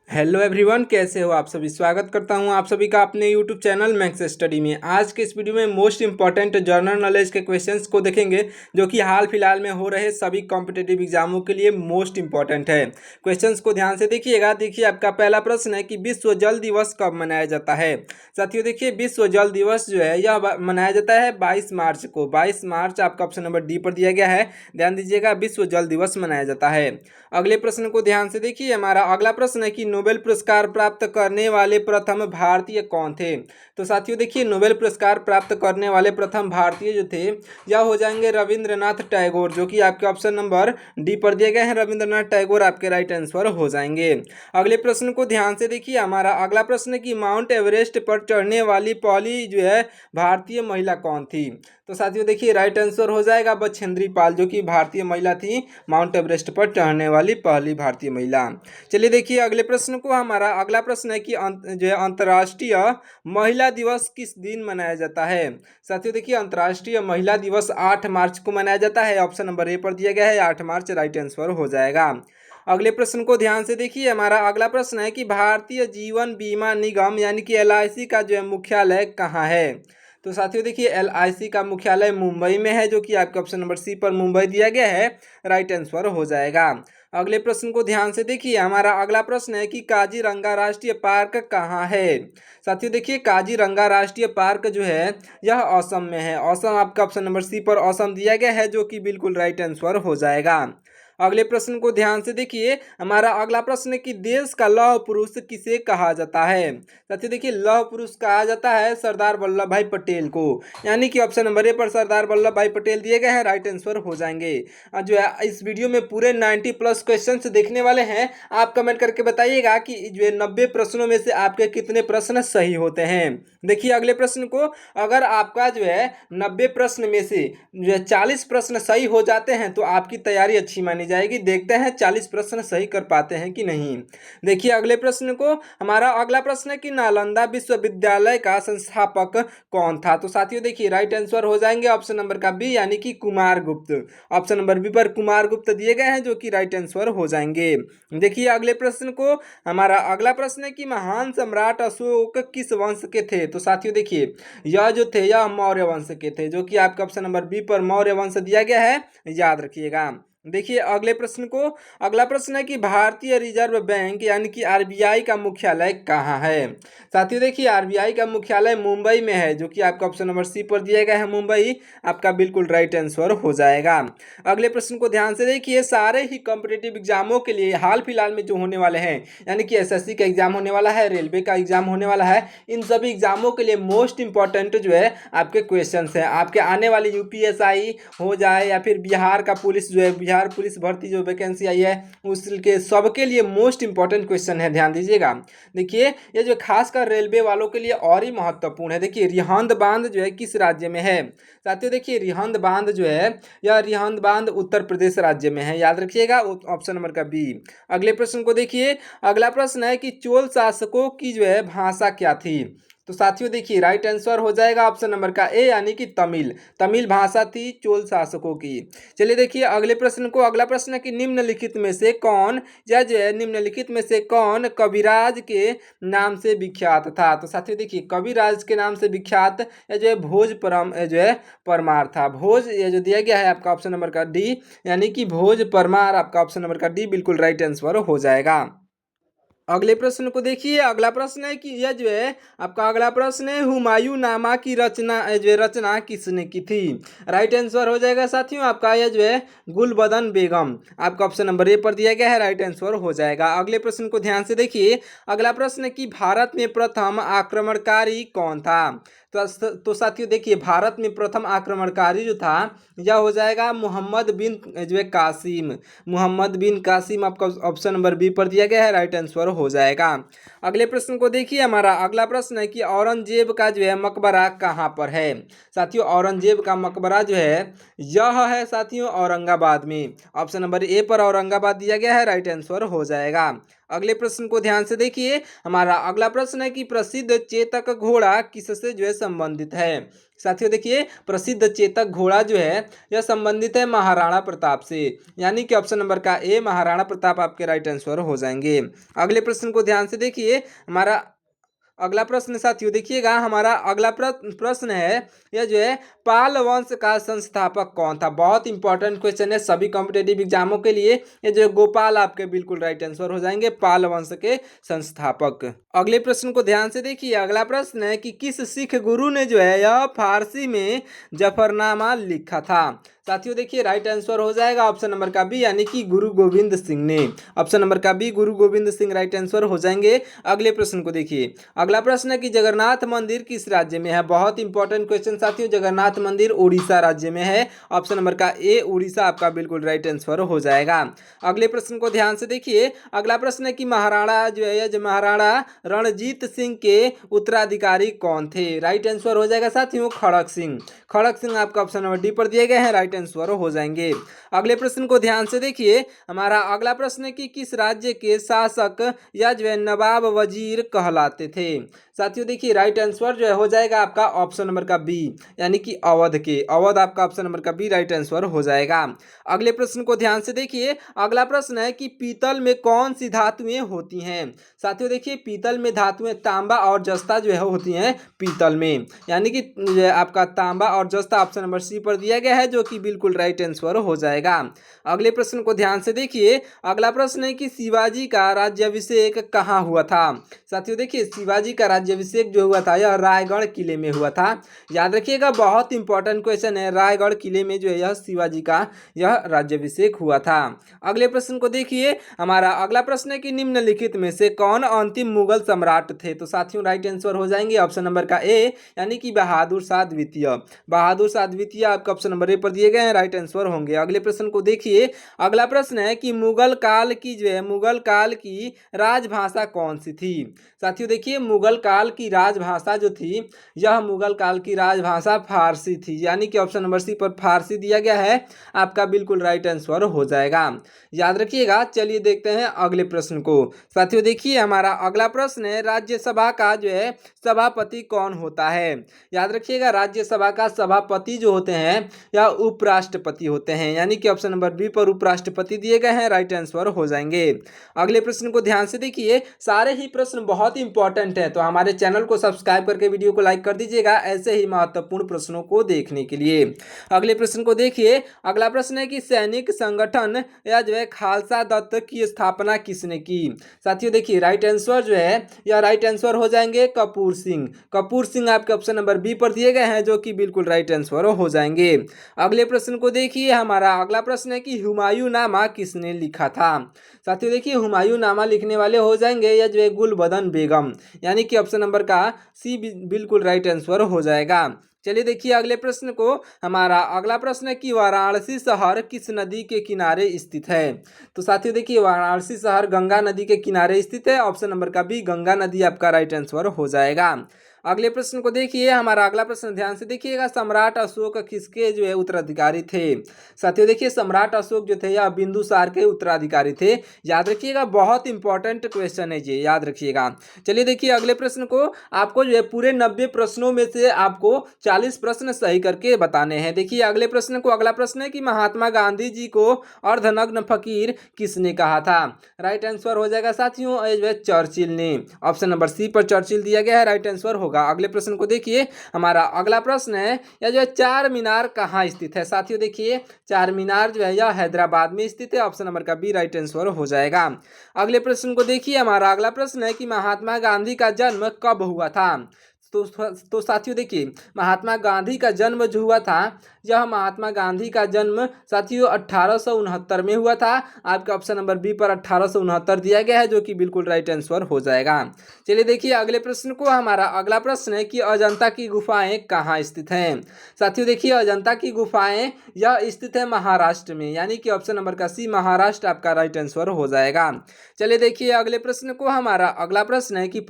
Hello everyone, कैसे हो आप सभी। स्वागत करता हूं आप सभी का अपने यूट्यूब चैनल मैक्स स्टडी में। आज के इस वीडियो में मोस्ट इंपॉर्टेंट जनरल नॉलेज के क्वेश्चंस को देखेंगे जो कि हाल फिलहाल में हो रहे सभी कॉम्पिटिटिव एग्जामों के लिए मोस्ट इंपॉर्टेंट है। क्वेश्चंस को ध्यान से देखिएगा। देखिए, आपका पहला प्रश्न है कि विश्व जल दिवस कब मनाया जाता है। साथियों, देखिए, विश्व जल दिवस जो है यह मनाया जाता है 22 मार्च को। 22 मार्च आपका ऑप्शन नंबर डी पर दिया गया है। ध्यान दीजिएगा, विश्व जल दिवस मनाया जाता है। अगले प्रश्न को ध्यान से देखिए। हमारा अगला प्रश्न है कि नोबेल पुरस्कार प्राप्त करने वाले प्रथम भारतीय कौन थे। तो साथियों, देखिए, नोबेल पुरस्कार प्राप्त करने वाले प्रथम भारतीय जो थे यह हो जाएंगे रविंद्रनाथ टैगोर, जो कि आपके ऑप्शन नंबर डी पर दिए गए हैं। रविंद्रनाथ टैगोर आपके राइट आंसर हो जाएंगे। अगले प्रश्न को ध्यान से देखिए। हमारा अगला प्रश्न है कि माउंट एवरेस्ट पर चढ़ने वाली पहली जो है भारतीय महिला कौन थी। तो साथियों, देखिए, राइट आंसर हो जाएगा बछेंद्री पाल, जो कि भारतीय महिला थी, माउंट एवरेस्ट पर चढ़ने वाली पहली भारतीय महिला। चलिए देखिए अगले प्रश्न को। हमारा अगला प्रश्न है कि जो है अंतर्राष्ट्रीय महिला दिवस किस दिन मनाया जाता है। साथियों, देखिए, अंतर्राष्ट्रीय महिला दिवस 8 मार्च को मनाया जाता है। ऑप्शन नंबर ए पर दिया गया है 8 मार्च, राइट आंसर हो जाएगा। अगले प्रश्न को ध्यान से देखिए। हमारा अगला प्रश्न है कि भारतीय जीवन बीमा निगम यानी कि LIC का जो है मुख्यालय कहाँ है। तो साथियों, देखिए, LIC का मुख्यालय मुंबई में है, जो कि आपके ऑप्शन नंबर सी पर मुंबई दिया गया है, राइट आंसर हो जाएगा। अगले प्रश्न को ध्यान से देखिए। हमारा अगला प्रश्न है कि काजीरंगा राष्ट्रीय पार्क कहाँ है। साथियों, देखिए, काजीरंगा राष्ट्रीय पार्क जो है यह असम में है। असम आपका ऑप्शन नंबर सी पर असम दिया गया है, जो कि बिल्कुल राइट आंसर हो जाएगा। अगले प्रश्न को ध्यान से देखिए। हमारा अगला प्रश्न है कि देश का लौह पुरुष किसे कहा जाता है। साथियों, देखिए, लौह पुरुष कहा जाता है सरदार वल्लभ भाई पटेल को, यानी कि ऑप्शन नंबर ए पर सरदार वल्लभ भाई पटेल दिए गए हैं, राइट आंसर हो जाएंगे। जो है इस वीडियो में पूरे 90 प्लस क्वेश्चन देखने वाले हैं। आप कमेंट करके बताइएगा कि जो है 90 प्रश्नों में से आपके कितने प्रश्न सही होते हैं। देखिए अगले प्रश्न को। अगर आपका जो है 90 प्रश्न में से जो है 40 प्रश्न सही हो जाते हैं तो आपकी तैयारी अच्छी मानी जाएगी। देखते हैं 40 प्रश्न सही कर पाते हैं कि नहीं। देखिए अगले प्रश्न को। हमारा अगला प्रश्न है कि नालंदा विश्वविद्यालय का संस्थापक कौन था। तो साथियों, देखिए, राइट आंसर हो जाएंगे ऑप्शन नंबर का बी, यानी कि कुमार गुप्त। ऑप्शन नंबर बी पर कुमार गुप्त दिए गए हैं, जो कि राइट आंसर हो जाएंगे। देखिए अगले प्रश्न को। हमारा अगला प्रश्न है कि महान सम्राट अशोक किस वंश के थे। तो साथियों, देखिए, यह जो थे यह मौर्य वंश के थे, जो कि आपका ऑप्शन नंबर बी पर मौर्य वंश दिया गया है, याद रखिएगा। देखिए अगले प्रश्न को। अगला प्रश्न है कि भारतीय रिजर्व बैंक यानी कि RBI का मुख्यालय कहाँ है। साथियों, देखिए, RBI का मुख्यालय मुंबई में है, जो कि आपका ऑप्शन नंबर सी पर दिया गया है, मुंबई आपका बिल्कुल राइट आंसर हो जाएगा। अगले प्रश्न को ध्यान से देखिए। सारे ही कॉम्पिटिटिव एग्जामों के लिए हाल फिलहाल में जो होने वाले हैं, यानी कि SSC का एग्जाम होने वाला है, रेलवे का एग्जाम होने वाला है, इन सभी एग्जामों के लिए मोस्ट इंपॉर्टेंट जो है आपके क्वेश्चन हैं। आपके आने वाले UPSI हो जाए या फिर बिहार का पुलिस जो है, बिहार पुलिस भर्ती जो वैकेंसी आई है उसके सबके लिए मोस्ट इंपॉर्टेंट क्वेश्चन है, ध्यान दीजिएगा। देखिए, ये जो खासकर रेलवे वालों के लिए और ही महत्वपूर्ण है। देखिए, रिहंद बांध जो है किस राज्य में है। साथियों, देखिए, रिहंद बांध जो है यह रिहंद बांध उत्तर प्रदेश राज्य में है, याद रखिएगा, ऑप्शन नंबर का बी। अगले प्रश्न को देखिए। अगला प्रश्न है कि चोल शासकों की जो है भाषा क्या थी। तो साथियों, देखिए, राइट आंसर हो जाएगा ऑप्शन नंबर का ए, यानी कि तमिल। तमिल भाषा थी चोल शासकों की। चलिए देखिए अगले प्रश्न को। अगला प्रश्न है कि निम्नलिखित में से कौन, या जो है निम्नलिखित में से कौन कविराज के नाम से विख्यात था। तो साथियों, देखिए, कविराज के नाम से विख्यात या जो है भोज जो है परमार था। भोज ये जो दिया गया है आपका ऑप्शन नंबर का डी, यानी कि भोज परमार आपका ऑप्शन नंबर का डी बिल्कुल राइट आंसर हो जाएगा। अगले प्रश्न को देखिए। अगला प्रश्न है कि यह जो है आपका अगला प्रश्न है हुमायूं नामा की रचना जो है रचना किसने की थी। राइट आंसर हो जाएगा साथियों आपका यह जो है गुलबदन बेगम, आपका ऑप्शन नंबर ए पर दिया गया है, राइट आंसर हो जाएगा। अगले प्रश्न को ध्यान से देखिए। अगला प्रश्न है कि भारत में प्रथम आक्रमणकारी कौन था। तो साथियों, देखिए, भारत में प्रथम आक्रमणकारी जो था यह हो जाएगा मोहम्मद बिन जो है कासिम। मोहम्मद बिन कासिम आपका ऑप्शन नंबर बी पर दिया गया है, राइट आंसर हो जाएगा। अगले प्रश्न को देखिए। हमारा अगला प्रश्न है कि औरंगजेब का जो है मकबरा कहाँ पर है। साथियों, औरंगजेब का मकबरा जो है यह है साथियों औरंगाबाद में। ऑप्शन नंबर ए पर औरंगाबाद दिया गया है, राइट आंसर हो जाएगा। अगले प्रश्न को ध्यान से देखिए। हमारा अगला प्रश्न है कि प्रसिद्ध चेतक घोड़ा किससे जो है संबंधित है। साथियों देखिए, प्रसिद्ध चेतक घोड़ा जो है यह संबंधित है महाराणा प्रताप से, यानी कि ऑप्शन नंबर का ए महाराणा प्रताप आपके राइट आंसर हो जाएंगे। अगले प्रश्न को ध्यान से देखिए। हमारा अगला प्रश्न साथियों देखिएगा, हमारा अगला प्रश्न है, यह जो है पाल वंश का संस्थापक कौन था। बहुत इंपॉर्टेंट क्वेश्चन है सभी कॉम्पिटेटिव एग्जामों के लिए। ये जो गोपाल आपके बिल्कुल राइट आंसर हो जाएंगे, पाल वंश के संस्थापक। अगले प्रश्न को ध्यान से देखिए। अगला प्रश्न है कि किस सिख गुरु ने जो है यह फारसी में जफरनामा लिखा था। साथियों देखिए, राइट आंसर हो जाएगा ऑप्शन नंबर का बी, यानी कि गुरु गोविंद सिंह ने। ऑप्शन नंबर का बी गुरु गोविंद सिंह राइट आंसर हो जाएंगे। अगले प्रश्न को देखिए। अगला प्रश्न है कि जगन्नाथ मंदिर किस राज्य में है। बहुत इंपॉर्टेंट क्वेश्चन साथियों, जगन्नाथ मंदिर उड़ीसा राज्य में है। ऑप्शन नंबर का ए उड़ीसा आपका बिल्कुल राइट आंसर हो जाएगा। अगले प्रश्न को ध्यान से देखिए। अगला प्रश्न है कि महाराणा जो है जो महाराणा रणजीत सिंह के उत्तराधिकारी कौन थे। राइट आंसर हो जाएगा साथियों खड़क सिंह। खड़क सिंह आपका ऑप्शन नंबर डी पर दिए गए हैं, राइट आंसर हो जाएंगे। अगले प्रश्न को ध्यान से देखिए। हमारा अगला प्रश्न है कि किस राज्य के शासक या जो है नवाब वजीर कहलाते थे। साथियों देखिए, राइट आंसर जो है हो जाएगा आपका ऑप्शन नंबर का बी, यानी कि अवध के। अवध आपका ऑप्शन नंबर का बी राइट आंसर हो जाएगा। अगले प्रश्न को ध्यान से देखिए। अगला प्रश्न है कि पीतल में कौन सी धातुएं होती हैं। साथियों देखिए, पीतल में धातुएं तांबा और जस्ता जो है होती हैं पीतल में, यानी कि आपका तांबा और जस्ता ऑप्शन नंबर सी पर दिया गया है, जो कि बिल्कुल राइट आंसर हो जाएगा। अगले प्रश्न को ध्यान से देखिए। अगला प्रश्न है कि शिवाजी का राज्याभिषेक कहाँ हुआ था। साथियों देखिए, शिवाजी का राज्याभिषेक जो हुआ था यह रायगढ़ किले में हुआ था। याद रखिएगा, बहुत इंपॉर्टेंट क्वेश्चन है। रायगढ़ किले में जो है यह शिवाजी का यह राज्याभिषेक हुआ था। अगले प्रश्न को देखिए। हमारा अगला प्रश्न है कि निम्नलिखित में से कौन अंतिम मुगल सम्राट थे। तो साथियों राइट आंसर हो जाएंगे ऑप्शन नंबर का ए, यानी कि बहादुर शाह द्वितीय। बहादुर शाह द्वितीय आपका ऑप्शन नंबर ए पर दिए गए हैं, राइट आंसर होंगे। अगले प्रश्न को देखिए। अगला प्रश्न है कि मुगल काल की जो है मुगल काल की राजभाषा कौन सी थी। साथियों देखिए, मुगल काल की राजभाषा जो थी यह मुगल काल की राजभाषा फारसी थी, यानी कि ऑप्शन नंबर सी पर फारसी दिया गया है, आपका बिल्कुल राइट आंसर हो जाएगा। याद रखिएगा। चलिए देखते हैं अगले प्रश्न को। साथियों देखिए, हमारा अगला प्रश्न है राज्यसभा का जो है सभापति कौन होता है। याद रखिएगा, राज्यसभा का सभापति जो होते हैं या उपराष्ट्रपति होते हैं, यानी कि ऑप्शन नंबर बी पर उपराष्ट्रपति दिए गए हैं, राइट आंसर हो जाएंगे। अगले प्रश्न को ध्यान से देखिए। सारे ही प्रश्न बहुत इंपॉर्टेंट है, तो हमारे चैनल को सब्सक्राइब करके वीडियो को लाइक कर दीजिएगा ऐसे ही महत्वपूर्ण प्रश्नों को देखने के लिए। अगले प्रश्न को देखिए। अगला प्रश्न है कि सैनिक संगठन या जो है खालसा दत्त की स्थापना किसने की। साथियों देखिए, राइट आंसर जो है या राइट आंसर हो जाएंगे कपूर सिंह। कपूर सिंह आपके ऑप्शन नंबर बी पर दिए गए हैं, जो कि बिल्कुल राइट आंसर हो जाएंगे। अगले प्रश्न को देखिए। हमारा अगला प्रश्न है कि हुमायूं नामा किसने लिखा था। साथियों देखिए, हुमायूं नामा लिखने वाले हो जाएंगे या जो है गुलबदन बेगम, यानी कि ऑप्शन नंबर का सी बिल्कुल राइट आंसर हो जाएगा। चलिए देखिए अगले प्रश्न को। हमारा अगला प्रश्न है कि वाराणसी शहर किस नदी के किनारे स्थित है। तो साथियों देखिए, वाराणसी शहर गंगा नदी के किनारे स्थित है, ऑप्शन नंबर का बी गंगा नदी आपका राइट आंसर हो जाएगा। अगले प्रश्न को देखिए। हमारा अगला प्रश्न ध्यान से देखिएगा। सम्राट अशोक किसके जो है उत्तराधिकारी थे। साथियों देखिए, सम्राट अशोक जो थे यह बिंदुसार के उत्तराधिकारी थे। याद रखिएगा, बहुत इंपॉर्टेंट क्वेश्चन है ये, याद रखिएगा। चलिए देखिए अगले प्रश्न को। आपको जो है पूरे 90 प्रश्नों में से आपको 40 प्रश्न सही करके बताने हैं। देखिए अगले प्रश्न को। अगला प्रश्न है कि महात्मा गांधी जी को अर्धनग्न फकीर किसने कहा था। राइट आंसर हो जाएगा साथियों जो है चर्चिल ने। ऑप्शन नंबर सी पर चर्चिल दिया गया है, राइट आंसर होगा। अगले प्रश्न को देखिए। हमारा अगला प्रश्न है यह जो है चार मीनार कहाँ स्थित है। साथियों देखिए, चार मीनार जो है यह हैदराबाद में स्थित है, ऑप्शन नंबर का बी राइट आंसर हो जाएगा। अगले प्रश्न को देखिए। हमारा अगला प्रश्न है कि महात्मा गांधी का जन्म कब हुआ था। तो साथियों देखिए, महात्मा गांधी का जन्म जो हुआ था यह महात्मा गांधी का जन्म साथियों 1869 में हुआ था। आपका ऑप्शन नंबर बी पर 1869 दिया गया है, जो कि बिल्कुल राइट आंसर हो जाएगा। चलिए देखिए अगले प्रश्न को। हमारा अगला प्रश्न है कि अजंता की गुफाएं कहाँ स्थित हैं। साथियों देखिए, अजंता की गुफाएं यह स्थित है महाराष्ट्र में, यानी कि ऑप्शन नंबर का सी महाराष्ट्र आपका राइट आंसर हो जाएगा। चलिए देखिए अगले प्रश्न को। हमारा अगला प्रश्न है कि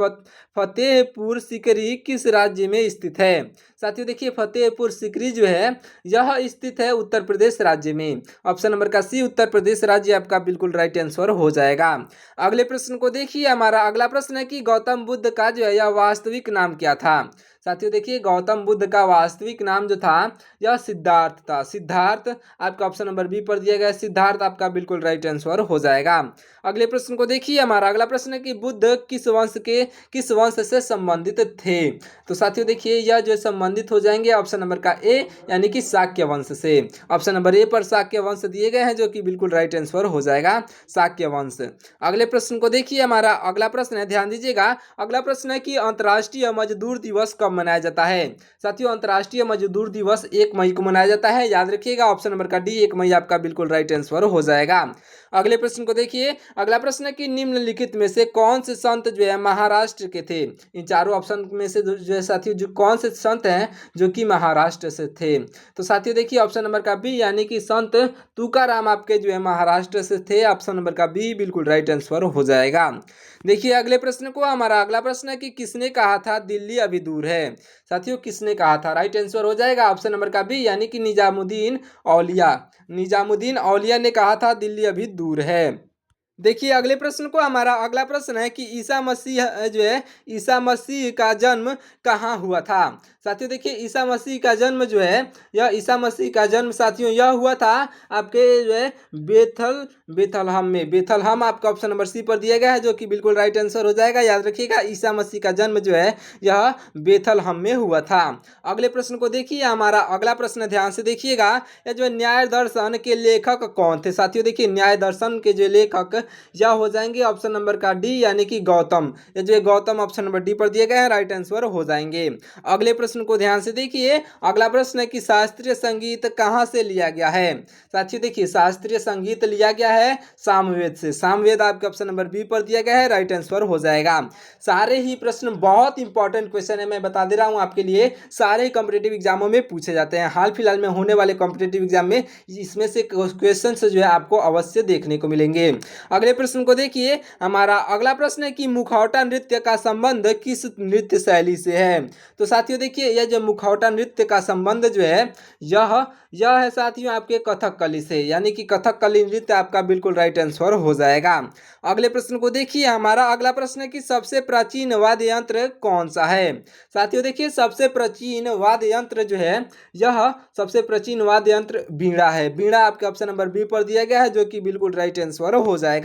फतेहपुर सीकरी किस राज्य में स्थित है? साथियों देखिए फतेहपुर सीकरी जो है यह स्थित है उत्तर प्रदेश राज्य में। ऑप्शन नंबर का सी उत्तर प्रदेश राज्य आपका बिल्कुल राइट आंसर हो जाएगा। अगले प्रश्न को देखिए, हमारा अगला प्रश्न है कि गौतम बुद्ध का जो है यह वास्तविक नाम क्या था? साथियों देखिए गौतम बुद्ध का वास्तविक नाम जो था यह सिद्धार्थ था। सिद्धार्थ आपका ऑप्शन नंबर बी पर दिया गया, सिद्धार्थ आपका बिल्कुल राइट आंसर हो जाएगा। अगले प्रश्न को देखिए, हमारा अगला प्रश्न है कि बुद्ध किस वंश से संबंधित थे? तो साथियों देखिए यह जो संबंधित हो जाएंगे ऑप्शन नंबर का ए यानी कि शाक्य वंश से। ऑप्शन नंबर ए पर शाक्य वंश दिए गए हैं जो कि बिल्कुल राइट आंसर हो जाएगा शाक्य वंश। अगले प्रश्न को देखिए, हमारा अगला प्रश्न है, ध्यान दीजिएगा, अगला प्रश्न है कि अंतर्राष्ट्रीय मजदूर दिवस कब मनाया जाता है? साथियों अंतर्राष्ट्रीय मजदूर दिवस 1 मई को मनाया जाता है, याद रखिएगा ऑप्शन नंबर का डी 1 मई आपका बिल्कुल राइट आंसर हो जाएगा। अगले प्रश्न को देखिए, अगला प्रश्न है कि निम्नलिखित में से कौन से संत जो है महाराष्ट्र के थे? इन चारों ऑप्शन में से जो है साथियों जो कौन से संत हैं जो कि महाराष्ट्र से थे? तो साथियों देखिए ऑप्शन नंबर का बी यानी कि संत तुकाराम आपके जो है महाराष्ट्र से थे। ऑप्शन नंबर का बी बिल्कुल राइट आंसर हो जाएगा। देखिए अगले प्रश्न को, हमारा अगला प्रश्न है कि किसने कहा था दिल्ली अभी दूर है? साथियों किसने कहा था? राइट आंसर हो जाएगा ऑप्शन नंबर का बी यानी कि निजामुद्दीन औलिया। निजामुद्दीन औलिया ने कहा था दिल्ली अभी दूर है। देखिए अगले प्रश्न को, हमारा अगला प्रश्न है कि ईसा मसीह जो है ईसा मसीह का जन्म कहाँ हुआ था? साथियों देखिए ईसा मसीह का जन्म जो है यह ईसा मसीह का जन्म साथियों यह हुआ था आपके जो है बेथलहम में। बेथलहम आपका ऑप्शन नंबर सी पर दिया गया है जो कि बिल्कुल राइट आंसर हो जाएगा। याद रखिएगा ईसा मसीह का जन्म जो है यह बेथलहम में हुआ था। अगले प्रश्न को देखिए, हमारा अगला प्रश्न ध्यान से देखिएगा, यह जो न्याय दर्शन के लेखक कौन थे? साथियों देखिए न्याय दर्शन के जो लेखक यह हो जाएंगे ऑप्शन नंबर का डी यानी कि गौतम। ये जो गौतम ऑप्शन नंबर डी पर दिए गए हैं राइट आंसर हो जाएंगे। अगले प्रश्न को ध्यान से देखिए, अगला प्रश्न है कि शास्त्रीय संगीत कहां से लिया गया है? साथियों देखिए शास्त्रीय संगीत लिया गया है सामवेद से। सामवेद आपके ऑप्शन नंबर बी पर दिया गया है राइट आंसर हो जाएगा। सारे ही प्रश्न बहुत इंपॉर्टेंट क्वेश्चन है, मैं बता दे रहा हूं आपके लिए, सारे कॉम्पिटेटिव एग्जामों में पूछे जाते हैं। हाल फिलहाल में होने वाले कॉम्पिटेटिव एग्जाम में इसमें से क्वेश्चन जो है आपको अवश्य देखने को मिलेंगे। अगले प्रश्न को देखिए, हमारा अगला प्रश्न है कि मुखौटा नृत्य का संबंध किस नृत्य शैली से है? तो साथियों देखिए यह जो मुखौटा नृत्य का संबंध जो है यह है साथियों आपके कथकली से, यानी कि कथकली नृत्य आपका बिल्कुल राइट आंसर हो जाएगा। अगले प्रश्न को देखिए, हमारा अगला प्रश्न है कि सबसे प्राचीन वाद्य यंत्र कौन सा है? साथियों देखिए सबसे प्राचीन वाद्य यंत्र जो है यह सबसे प्राचीन वाद्य यंत्र बीड़ा है। बीड़ा आपके ऑप्शन नंबर बी पर दिया गया है जो कि बिल्कुल राइट आंसर हो जाएगा।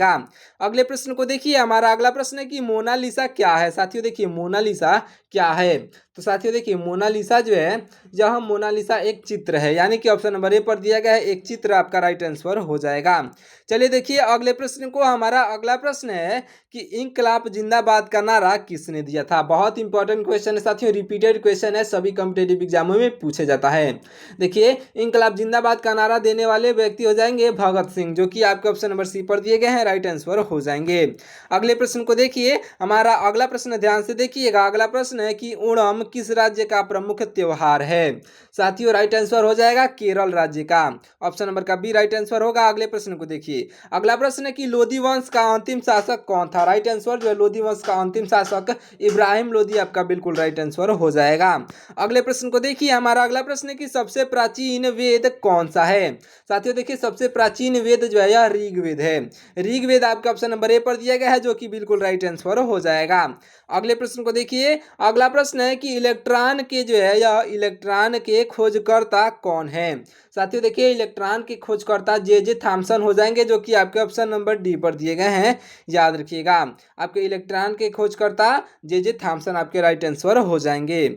अगले प्रश्न को देखिए, हमारा अगला प्रश्न है कि मोनालिसा क्या है? साथियों देखिए मोनालिसा क्या है? तो साथियों देखिए मोनालिसा जो है यह मोनालिसा एक चित्र है, यानी कि ऑप्शन नंबर ए पर दिया गया है एक चित्र आपका राइट आंसर हो जाएगा। चलिए देखिए अगले प्रश्न को, हमारा अगला प्रश्न है कि इंकलाब जिंदाबाद का नारा किसने दिया था? बहुत इंपॉर्टेंट क्वेश्चन है साथियों, रिपीटेड क्वेश्चन है, सभी कॉम्पिटेटिव एग्जामों में पूछे जाता है। देखिए इंकलाब जिंदाबाद का नारा देने वाले व्यक्ति हो जाएंगे भगत सिंह, जो कि आपके ऑप्शन नंबर सी पर दिए गए हैं राइट आंसर हो जाएंगे। अगले प्रश्न को देखिए, हमारा अगला प्रश्न ध्यान से देखिएगा, अगला प्रश्न है कि ओणम किस राज्य का प्रमुख त्योहार है? साथियों राइट आंसर हो जाएगा केरल राज्य का। ऑप्शन नंबर का बी राइट आंसर होगा। अगले प्रश्न को देखिए, अगला प्रश्न है कि लोधी वंश का अंतिम शासक कौन था? राइट आंसर जो है लोधी वंश का अंतिम शासक इब्राहिम लोधी आपका बिल्कुल राइट आंसर हो जाएगा। अगले प्रश्न को देखिए, हमारा अगला प्रश्न है कि सबसे प्राचीन वेद कौन सा है? साथियों देखिए सबसे प्राचीन वेद जो है यह ऋग्वेद है। ऋग्वेद आपका ऑप्शन नंबर ए पर दिया गया है जो कि बिल्कुल राइट आंसर हो जाएगा। अगले प्रश्न को देखिए, अगला प्रश्न है कि इलेक्ट्रॉन के जो है यह इलेक्ट्रॉन के खोजकर्ता कौन है? साथियों देखिए इलेक्ट्रॉन के खोजकर्ता जे थॉमसन हो जाएंगे जो कि आपके ऑप्शन नंबर डी पर दिए गए हैं। याद रखिएगा आपके इलेक्ट्रॉन के खोजकर्ता जे थॉमसन आपके राइट आंसर हो जाएंगे।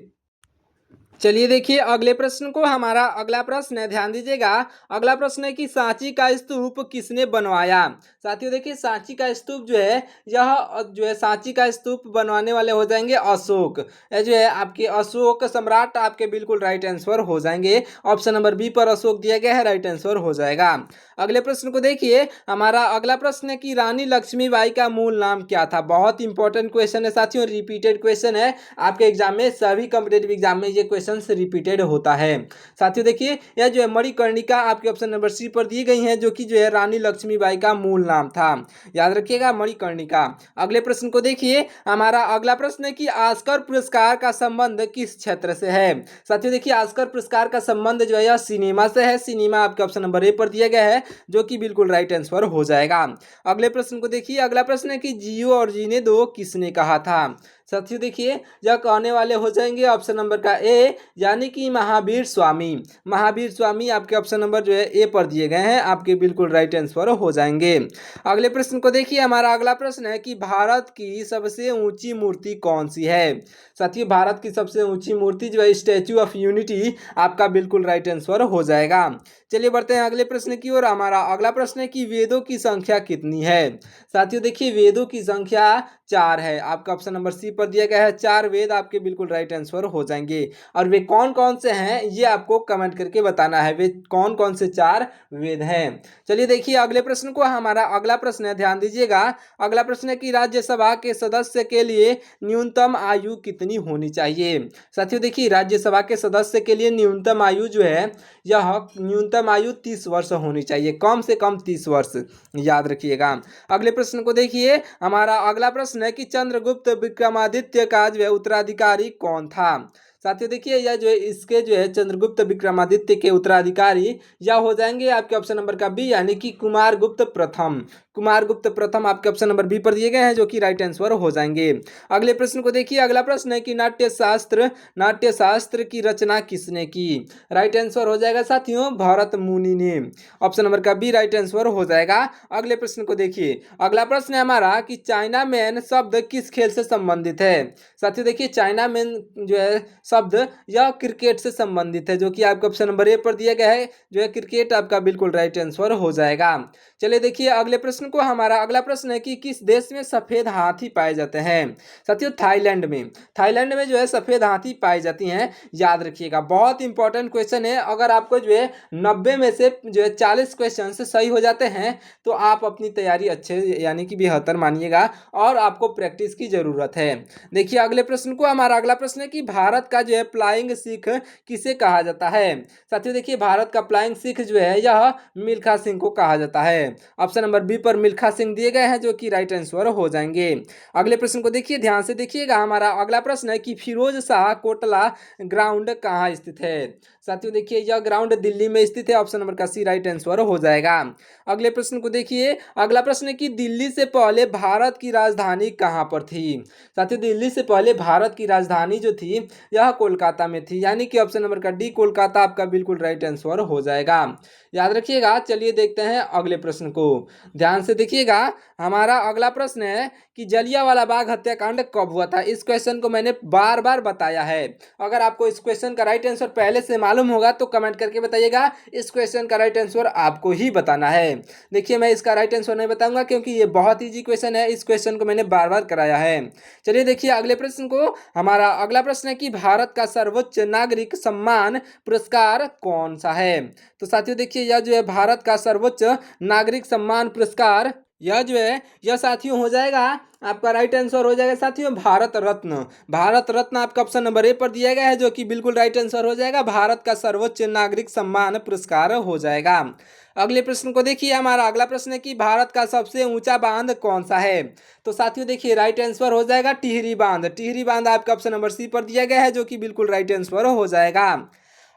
चलिए देखिए अगले प्रश्न को, हमारा अगला प्रश्न है, ध्यान दीजिएगा, अगला प्रश्न है कि सांची का स्तूप किसने बनवाया? साथियों देखिए सांची का स्तूप जो है यह जो है सांची का स्तूप बनवाने वाले हो जाएंगे अशोक। यह जो है आपके अशोक सम्राट आपके बिल्कुल राइट आंसर हो जाएंगे। ऑप्शन नंबर बी पर अशोक दिया गया है राइट आंसर हो जाएगा। अगले प्रश्न को देखिए, हमारा अगला प्रश्न है कि रानी लक्ष्मीबाई का मूल नाम क्या था? बहुत इंपॉर्टेंट क्वेश्चन है साथियों, रिपीटेड क्वेश्चन है आपके एग्जाम में, सभी कॉम्पिटेटिव एग्जाम में ये क्वेश्चन क्वेश्चन रिपीटेड होता है। साथियों देखिए यह जो है मणिकर्णिका आपके ऑप्शन नंबर सी पर दी गई है, जो कि जो है रानी लक्ष्मीबाई का मूल नाम था। याद रखिएगा मणिकर्णिका। अगले प्रश्न को देखिए, हमारा अगला प्रश्न है कि ऑस्कर पुरस्कार का संबंध किस क्षेत्र से है। साथियों देखिए ऑस्कर पुरस्कार का संबंध जो है यह सिनेमा से है। सिनेमा आपके ऑप्शन नंबर ए पर दिया गया है, जो कि बिल्कुल राइट आंसर हो जाएगा। अगले प्रश्न को देखिए, अगला प्रश्न है कि जियो और जीने दो किसने कहा था। साथियों देखिए यह कहने वाले हो जाएंगे ऑप्शन नंबर का ए, यानी कि महावीर स्वामी। महावीर स्वामी आपके ऑप्शन नंबर जो है ए पर दिए गए हैं, आपके बिल्कुल राइट आंसर हो जाएंगे। अगले प्रश्न को देखिए, हमारा अगला प्रश्न है कि भारत की सबसे ऊंची मूर्ति कौन सी है। साथियों भारत की सबसे ऊंची मूर्ति जो है स्टैच्यू ऑफ यूनिटी आपका बिल्कुल राइट आंसर हो जाएगा। चलिए बढ़ते हैं अगले प्रश्न की ओर। हमारा अगला प्रश्न है कि वेदों की संख्या कितनी है। साथियों देखिए वेदों की संख्या 4 है, आपका ऑप्शन नंबर सी पर दिया गया है। 4 वेद आपके बिल्कुल राइट आंसर हो जाएंगे। और वे कौन कौन से हैं ये आपको कमेंट करके बताना है, वे कौन कौन से 4 वेद हैं। चलिए देखिए अगले प्रश्न को, हमारा अगला प्रश्न है, ध्यान दीजिएगा। अगला प्रश्न है कि राज्यसभा के सदस्य के लिए न्यूनतम आयु कितनी होनी चाहिए। साथियों देखिए राज्यसभा के सदस्य के लिए न्यूनतम आयु जो है यह न्यूनतम आयु 30 वर्ष होनी चाहिए, कम से कम 30 वर्ष, याद रखिएगा। अगले प्रश्न को देखिए, हमारा अगला प्रश्न है कि चंद्रगुप्त विक्रमादित्य का जो है उत्तराधिकारी कौन था। साथियों देखिए यह जो है इसके जो है चंद्रगुप्त विक्रमादित्य के उत्तराधिकारी यह हो जाएंगे आपके ऑप्शन नंबर का बी, यानी कि कुमारगुप्त प्रथम। कुमारगुप्त प्रथम आपके ऑप्शन नंबर बी पर दिए गए हैं, जो कि राइट आंसर हो जाएंगे। अगले प्रश्न को देखिए, अगला प्रश्न है कि नाट्यशास्त्र की रचना किसने की। राइट आंसर हो जाएगा साथियों भरत मुनि ने, ऑप्शन नंबर का बी राइट आंसर हो जाएगा। अगले प्रश्न को देखिए, अगला प्रश्न है हमारा कि चाइना मैन शब्द किस खेल से संबंधित है। साथियों देखिए चाइना मैन जो है शब्द यह क्रिकेट से संबंधित है, जो कि आपका ऑप्शन नंबर ए पर दिया गया है, जो है क्रिकेट आपका बिल्कुल राइट आंसर हो जाएगा। चलिए देखिए अगले प्रश्न को, हमारा अगला प्रश्न है कि किस देश में सफेद हाथी पाए जाते हैं। साथियों थाईलैंड में। थाईलैंड में जो है सफेद हाथी पाई जाती हैं, याद रखिएगा। बहुत इंपॉर्टेंट क्वेश्चन है, अगर आपको जो है 90 में से जो है 40 क्वेश्चन सही हो जाते हैं तो आप अपनी तैयारी अच्छे यानी कि बेहतर मानिएगा, और आपको प्रैक्टिस की जरूरत है। देखिए अगले प्रश्न को, हमारा अगला प्रश्न है कि भारत का जो है फ्लाइंग सिख किसे कहा जाता है। साथियों देखिए भारत का फ्लाइंग सिख जो है यह मिल्खा सिंह को कहा जाता है, ऑप्शन नंबर बी पर मिल्खा सिंह दिए गए हैं, जो कि राइट आंसर हो जाएंगे। अगले प्रश्न को देखिए ध्यान से देखिएगा, हमारा अगला प्रश्न है कि फिरोज शाह कोटला ग्राउंड कहाँ स्थित है। साथियों देखिए यह ग्राउंड दिल्ली में स्थित है, ऑप्शन नंबर का सी राइट आंसर हो जाएगा। अगले प्रश्न को देखिए, अगला प्रश्न है कि दिल्ली से पहले भारत की राजधानी कहाँ पर थी। साथियों दिल्ली से पहले भारत की राजधानी जो थी यह कोलकाता में थी, यानी कि ऑप्शन नंबर का डी कोलकाता आपका बिल्कुल राइट आंसर हो जाएगा, याद रखिएगा। चलिए देखते हैं अगले प्रश्न को, ध्यान से देखिएगा। हमारा अगला प्रश्न है कि जलियांवाला बाग हत्याकांड कब हुआ था। इस क्वेश्चन को मैंने बार बार बताया है, अगर आपको इस क्वेश्चन का राइट आंसर पहले से मालूम होगा तो कमेंट करके बताइएगा। इस क्वेश्चन का राइट आंसर आपको ही बताना है। देखिए मैं इसका राइट आंसर नहीं बताऊंगा क्योंकि ये बहुत ईजी क्वेश्चन है, इस क्वेश्चन को मैंने बार बार कराया है। चलिए देखिए अगले प्रश्न को, हमारा अगला प्रश्न है कि भारत का सर्वोच्च नागरिक सम्मान पुरस्कार कौन सा है। तो साथियों देखिए यह जो है भारत का सर्वोच्च नागरिक सम्मान पुरस्कार, यह जो है यह साथियों हो जाएगा आपका राइट आंसर हो जाएगा साथियों भारत रत्न। भारत रत्न आपका ऑप्शन नंबर ए पर दिया गया है, जो कि बिल्कुल राइट आंसर हो जाएगा, भारत का सर्वोच्च नागरिक सम्मान पुरस्कार हो जाएगा। अगले प्रश्न को देखिए, हमारा अगला प्रश्न है कि भारत का सबसे ऊंचा बांध कौन सा है। तो साथियों देखिए राइट आंसर हो जाएगा टिहरी बांध। टिहरी बांध आपका ऑप्शन नंबर सी पर दिया गया है, जो कि बिल्कुल राइट आंसर हो जाएगा।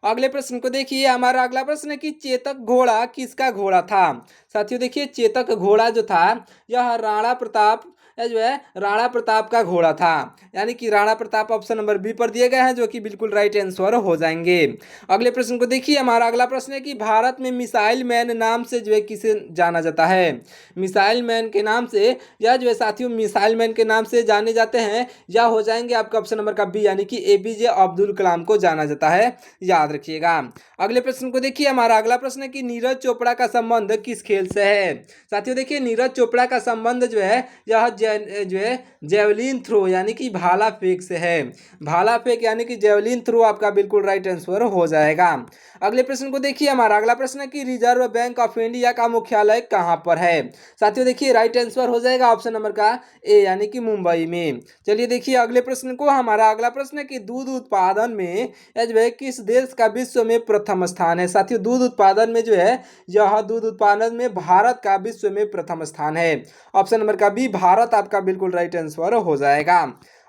अगले प्रश्न को देखिए, हमारा अगला प्रश्न है कि चेतक घोड़ा किसका घोड़ा था। साथियों देखिए चेतक घोड़ा जो था यह राणा प्रताप जो है राणा प्रताप का घोड़ा था, यानी कि Rana Pratap option number B पर दिए गए हैं, जो कि बिल्कुल राइट आंसर हो जाएंगे। अगले प्रश्न को देखिए, हमारा अगला प्रश्न है कि भारत में मिसाइल मैन नाम से जो है किसे जाना जाता है। मिसाइल मैन के नाम से यह जो है साथियों मिसाइल मैन के नाम से जाने जाते हैं, यह हो जाएंगे आपका ऑप्शन नंबर का बी, यानी कि एपीजे अब्दुल कलाम को जाना जाता है, याद रखिएगा। अगले प्रश्न को देखिए, हमारा अगला प्रश्न है कि नीरज चोपड़ा का संबंध किस खेल से है। साथियों देखिए नीरज चोपड़ा का संबंध जो है यह जो है जेवलिन थ्रो यानी कि भाला फेंक से है। भाला फेंक यानी कि जेवलिन थ्रो आपका बिल्कुल राइट आंसर हो जाएगा। अगले प्रश्न को देखिए, हमारा अगला प्रश्न है कि रिजर्व बैंक ऑफ इंडिया का मुख्यालय कहाँ पर है। साथियों देखिए राइट आंसर हो जाएगा ऑप्शन नंबर का ए यानी कि मुंबई में। चलिए देखिए अगले प्रश्न को, हमारा अगला प्रश्न है कि दूध उत्पादन में जो है किस देश का विश्व में प्रथम स्थान है। साथियों दूध उत्पादन में जो है यह दूध उत्पादन में भारत का विश्व में प्रथम स्थान है। ऑप्शन नंबर का बी भारत आपका बिल्कुल राइट आंसर हो जाएगा।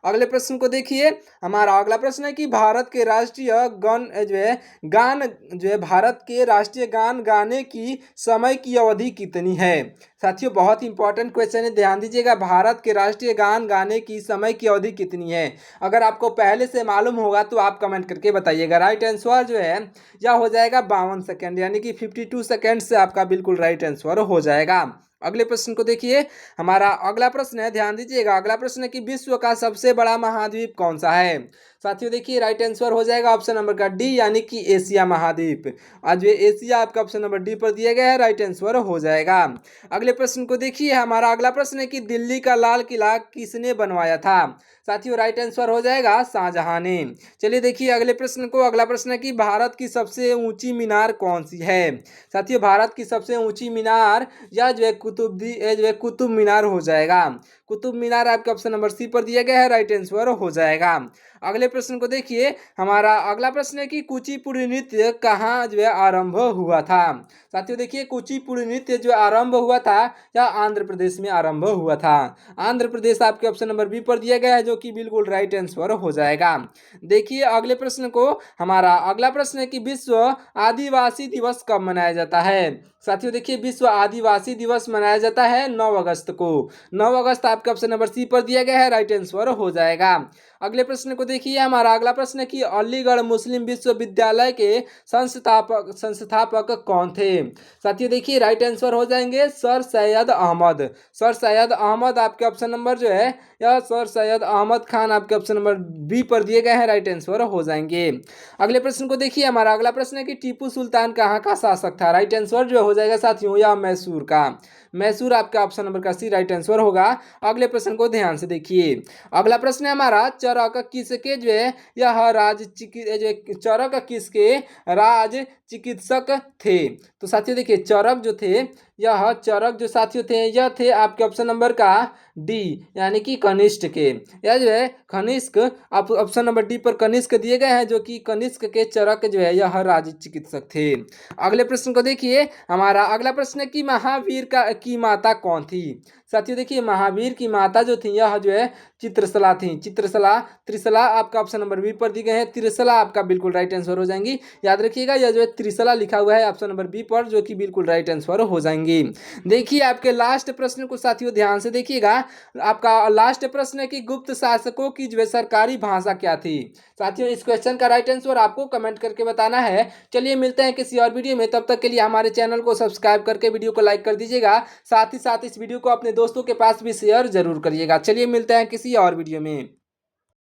अगले प्रश्न को देखिए, हमारा अगला प्रश्न है कि भारत के राष्ट्रीय गान जो है भारत के राष्ट्रीय गान गाने की समय की अवधि कितनी है। साथियों बहुत इंपॉर्टेंट क्वेश्चन है, ध्यान दीजिएगा। भारत के राष्ट्रीय गान गाने की समय की अवधि कितनी है। अगर आपको पहले से मालूम होगा तो आप कमेंट करके बताइएगा। राइट आंसर जो है यह हो जाएगा 52 सेकेंड यानी कि 52 सेकेंड से आपका बिल्कुल राइट आंसर हो जाएगा। अगले प्रश्न को देखिए, हमारा अगला प्रश्न है, ध्यान दीजिएगा। अगला प्रश्न है कि विश्व का सबसे बड़ा महाद्वीप कौन सा है। साथियों देखिए राइट आंसर हो जाएगा ऑप्शन नंबर का डी यानी कि एशिया महाद्वीप। आज ये एशिया आपका ऑप्शन नंबर डी पर दिया गया है, राइट आंसर हो जाएगा। अगले प्रश्न को देखिए, हमारा अगला प्रश्न है कि दिल्ली का लाल किला किसने बनवाया था। साथियों राइट आंसर हो जाएगा शाहजहां ने। चलिए देखिए अगले प्रश्न को, अगला प्रश्न है कि भारत की सबसे ऊंची मीनार कौन सी है। साथियों भारत की सबसे ऊंची मीनार या जो है कुतुब मीनार हो जाएगा। कुतुब मीनार आपके ऑप्शन नंबर सी पर दिया गया है, राइट आंसर हो जाएगा। अगले प्रश्न को देखिए, हमारा अगला प्रश्न है कि कुचिपुड़ी नृत्य कहाँ जो है आरंभ हुआ था। साथियों देखिए कुचिपुड़ी नृत्य जो आरंभ हुआ था या आंध्र प्रदेश में आरंभ हुआ था। आंध्र प्रदेश आपके ऑप्शन नंबर बी पर दिया गया है, जो कि बिल्कुल राइट आंसर हो जाएगा। देखिए अगले प्रश्न को, हमारा अगला प्रश्न है कि विश्व आदिवासी दिवस कब मनाया जाता है। साथियों देखिए विश्व आदिवासी दिवस मनाया जाता है 9 अगस्त को। 9 अगस्त आपके ऑप्शन नंबर सी पर दिया गया है, राइट आंसर हो जाएगा। अगले प्रश्न को देखिए, हमारा अगला प्रश्न है कि अलीगढ़ मुस्लिम विश्वविद्यालय के संस्थापक कौन थे। साथियों देखिए राइट आंसर हो जाएंगे सर सैयद अहमद। सर सैयद अहमद आपके ऑप्शन नंबर जो है या सर सैयद अहमद खान आपके ऑप्शन नंबर बी पर दिए गए हैं, राइट आंसर हो जाएंगे। अगले प्रश्न को देखिए, हमारा अगला प्रश्न है कि टीपू सुल्तान कहाँ का शासक था। राइट आंसर जो हो जाएगा साथियों या मैसूर का। मैसूर आपका ऑप्शन नंबर का सी राइट आंसर होगा। अगले प्रश्न को ध्यान से देखिए, अगला प्रश्न है हमारा चरक किसके जो है यह चरक किसके राज चिकित्सक थे। तो साथियों देखिए चरक जो थे यह चरक जो साथियों थे यह थे आपके ऑप्शन नंबर का डी यानी कि कनिष्क के। यह जो है कनिष्क आप ऑप्शन नंबर डी पर कनिष्क दिए गए हैं, जो कि कनिष्क के चरक जो है यह राज चिकित्सक थे। अगले प्रश्न को देखिए, हमारा अगला प्रश्न है कि महावीर की माता कौन थी। साथियों देखिए महावीर की माता जो थी यह जो है चित्रशला थी। चित्रशला त्रिशला आपका ऑप्शन नंबर बी पर दी गए हैं, त्रिशला आपका बिल्कुल राइट आंसर हो जाएंगी। याद रखिएगा यह जो है त्रिशला लिखा हुआ है ऑप्शन नंबर बी पर, जो कि बिल्कुल राइट आंसर हो जाएंगे। देखिए आपके लास्ट प्रश्न को साथियों ध्यान से देखिएगा। आपका लास्ट प्रश्न है कि गुप्त शासकों की जो है सरकारी भाषा क्या थी। साथियों इस क्वेश्चन का राइट आंसर आपको कमेंट करके बताना है। चलिए मिलते हैं किसी और वीडियो में, तब तक के लिए हमारे चैनल को सब्सक्राइब करके वीडियो को लाइक कर दीजिएगा। साथ ही साथ इस वीडियो को अपने दोस्तों के पास भी शेयर जरूर करिएगा। चलिए मिलते हैं किसी और वीडियो में।